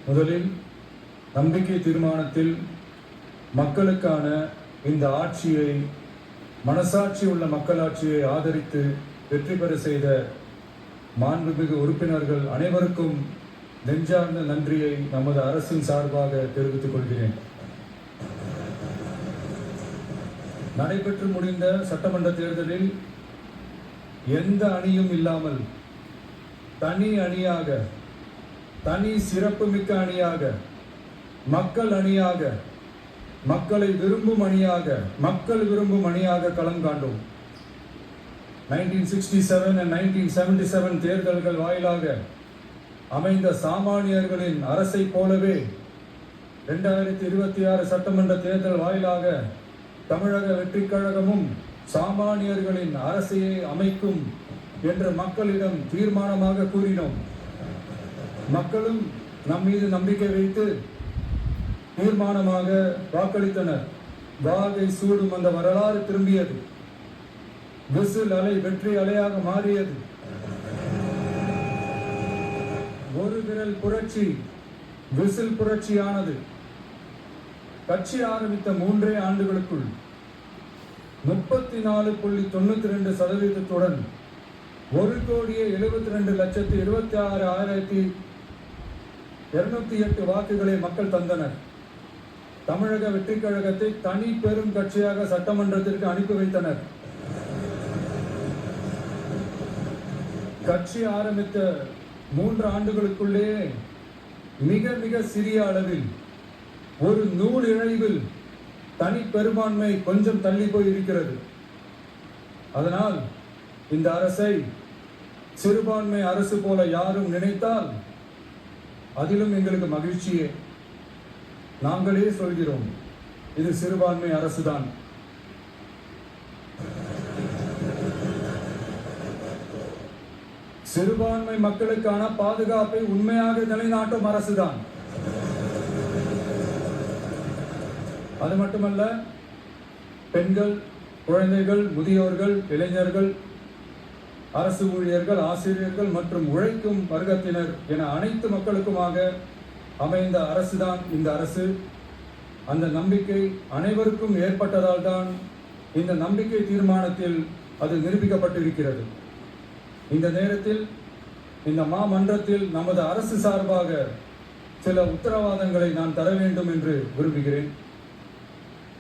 முதலில் நம்பிக்கை தீர்மானத்தில் மக்களுக்கான இந்த ஆட்சியை, மனசாட்சி உள்ள மக்களாட்சியை ஆதரித்து வெற்றி பெற செய்த மாண்புமிகு உறுப்பினர்கள் அனைவருக்கும் நெஞ்சார்ந்த நன்றியை நமது அரசின் சார்பாக தெரிவித்துக் கொள்கிறேன். நடைபெற்று முடிந்த சட்டமன்ற தேர்தலில் எந்த அணியும் இல்லாமல் தனி அணியாக, தனி சிறப்புமிக்க அணியாக, மக்கள் அணியாக, மக்களை விரும்பும் அணியாக, மக்கள் விரும்பும் அணியாக களம் காண்டோம். 1967 and 1977 தேர்தல்கள் வாயிலாக அமைந்த சாமானியர்களின் அரசை போலவே 2026 சட்டமன்ற தேர்தல் வாயிலாக தமிழக வெற்றிக் கழகமும் சாமானியர்களின் அரசையை அமைக்கும் என்று மக்களிடம் தீர்மானமாக கூறினோம். மக்களும் நம் மீது நம்பிக்கை வைத்து தீர்மானமாக வாக்களித்தனர். வாகை சூடும் அந்த வரலாறு திரும்பியது. விசில் அலை வெற்றி அலையாக மாறியது. ஒரு விரல் புரட்சி விசில் புரட்சியானது. கட்சி ஆரம்பித்த 3 ஆண்டுகளுக்குள் 34.92% 1,72,26,208 வாக்குகளை மக்கள் தந்தனர். தமிழக வெற்றிக் கழகத்தை தனி பெரும் கட்சியாக சட்டமன்றத்திற்கு அனுப்பி வைத்தனர். கட்சி ஆரம்பித்த 3 ஆண்டுகளுக்குள்ளே மிக மிக சிறிய அளவில், ஒரு நூல் இழைவில் தனி பெரும்பான்மை கொஞ்சம் தள்ளி போய் இருக்கிறது. அதனால் இந்த அரசை சிறுபான்மை அரசு போல யாரும் நினைத்தால் அதிலும் எங்களுக்கு மகிழ்ச்சியே. நாங்களே சொல்கிறோம், இது சிறுபான்மை அரசுதான். சிறுபான்மை மக்களுக்கான பாதுகாப்பை உண்மையாக நிலைநாட்டும் அரசுதான். அது மட்டுமல்ல, பெண்கள், குழந்தைகள், முதியோர்கள், இளைஞர்கள், அரசு ஊழியர்கள், ஆசிரியர்கள் மற்றும் உழைக்கும் வர்க்கத்தினர் என அனைத்து மக்களுக்குமாக அமைந்த அரசுதான் இந்த அரசு. அந்த நம்பிக்கை அனைவருக்கும் ஏற்பட்டதால் தான் இந்த நம்பிக்கை தீர்மானத்தில் அது நிரூபிக்கப்பட்டிருக்கிறது. இந்த நேரத்தில் இந்த மாமன்றத்தில் நமது அரசு சார்பாக சில உத்தரவாதங்களை நான் தர வேண்டும் என்று விரும்புகிறேன்.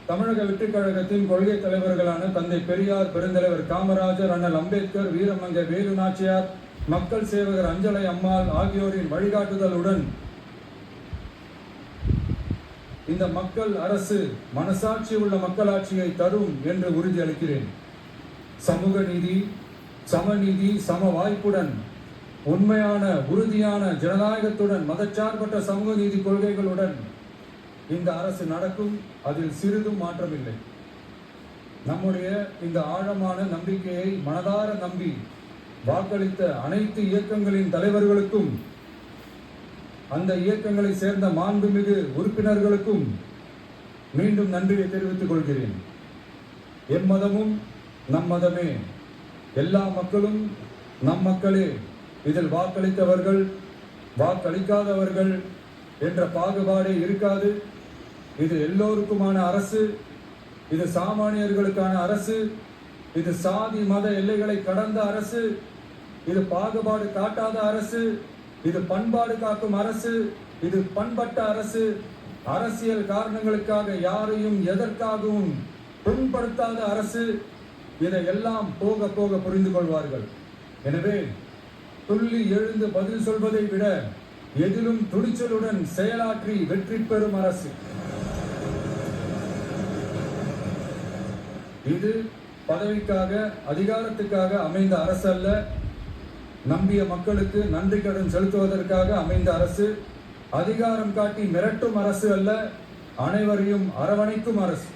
தமிழக வெற்றிக் கழகத்தின் கொள்கை தலைவர்களான தந்தை பெரியார், பெருந்தலைவர் காமராஜர், அண்ணல் அம்பேத்கர், வீரமங்கை வேலு நாச்சியார், மக்கள் சேவகர் அஞ்சலை அம்மாள் ஆகியோரின் வழிகாட்டுதலுடன் இந்த மக்கள் அரசு மனசாட்சி உள்ள மக்களாட்சியை தரும் என்று உறுதியளிக்கிறேன். சமூக நீதி, சமநீதி, சம வாய்ப்புடன், உண்மையான உறுதியான ஜனநாயகத்துடன், மதச்சார்பற்ற சமூக நீதி கொள்கைகளுடன் இந்த அரசு நடக்கும். அதில் சிறிதும் மாற்றமில்லை. நம்முடைய இந்த ஆழமான நம்பிக்கையை மனதார நம்பி வாக்களித்த அனைத்து இயக்கங்களின் தலைவர்களுக்கும், அந்த இயக்கங்களை சேர்ந்த மாண்புமிகு உறுப்பினர்களுக்கும் மீண்டும் நன்றியை தெரிவித்துக் கொள்கிறேன். எம்மதமும் நம் மதமே, எல்லா மக்களும் நம் மக்களே, இதில் வாக்களித்தவர்கள், வாக்களிக்காதவர்கள் என்ற பாகுபாடே இருக்காது. இது எல்லோருக்குமான அரசு. இது சாமானியர்களுக்கான அரசு. இது சாதி மத எல்லைகளை கடந்த அரசு. இது பாகுபாடு காட்டாத அரசு. இது பண்பாடு காக்கும் அரசு. இது பண்பட்ட அரசு. அரசியல் காரணங்களுக்காக யாரையும் எதற்காகவும் புண்படுத்தாத அரசு. இதையெல்லாம் போக போக புரிந்து கொள்வார்கள். எனவே துள்ளி எழுந்து பதில் சொல்வதை விட எதிலும் துணிச்சலுடன் செயலாற்றி வெற்றி பெறும் அரசு இது. பதவிக்காக, அதிகாரத்துக்காக அமைந்த அரசு அல்ல. நம்பிய மக்களுக்கு நன்றி கடன் செலுத்துவதற்காக அமைந்த அரசு. அதிகாரம் காட்டி மிரட்டும் அரசு அல்ல, அனைவரையும் அரவணைக்கும் அரசு.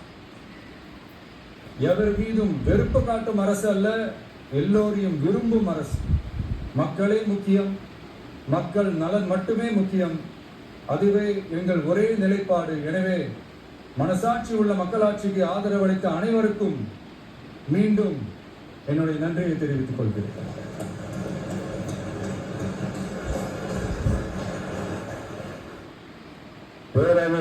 எவர் மீதும் வெறுப்பு காட்டும் அரசு அல்ல, எல்லோரையும் விரும்பும் அரசு. மக்களே முக்கியம், மக்கள் நலன் மட்டுமே முக்கியம். அதுவே எங்கள் ஒரே நிலைப்பாடு. எனவே மனசாட்சி உள்ள மக்களாட்சிக்கு ஆதரவளித்த அனைவருக்கும் மீண்டும் என்னுடைய நன்றியை தெரிவித்துக் கொள்கிறேன். பேரவை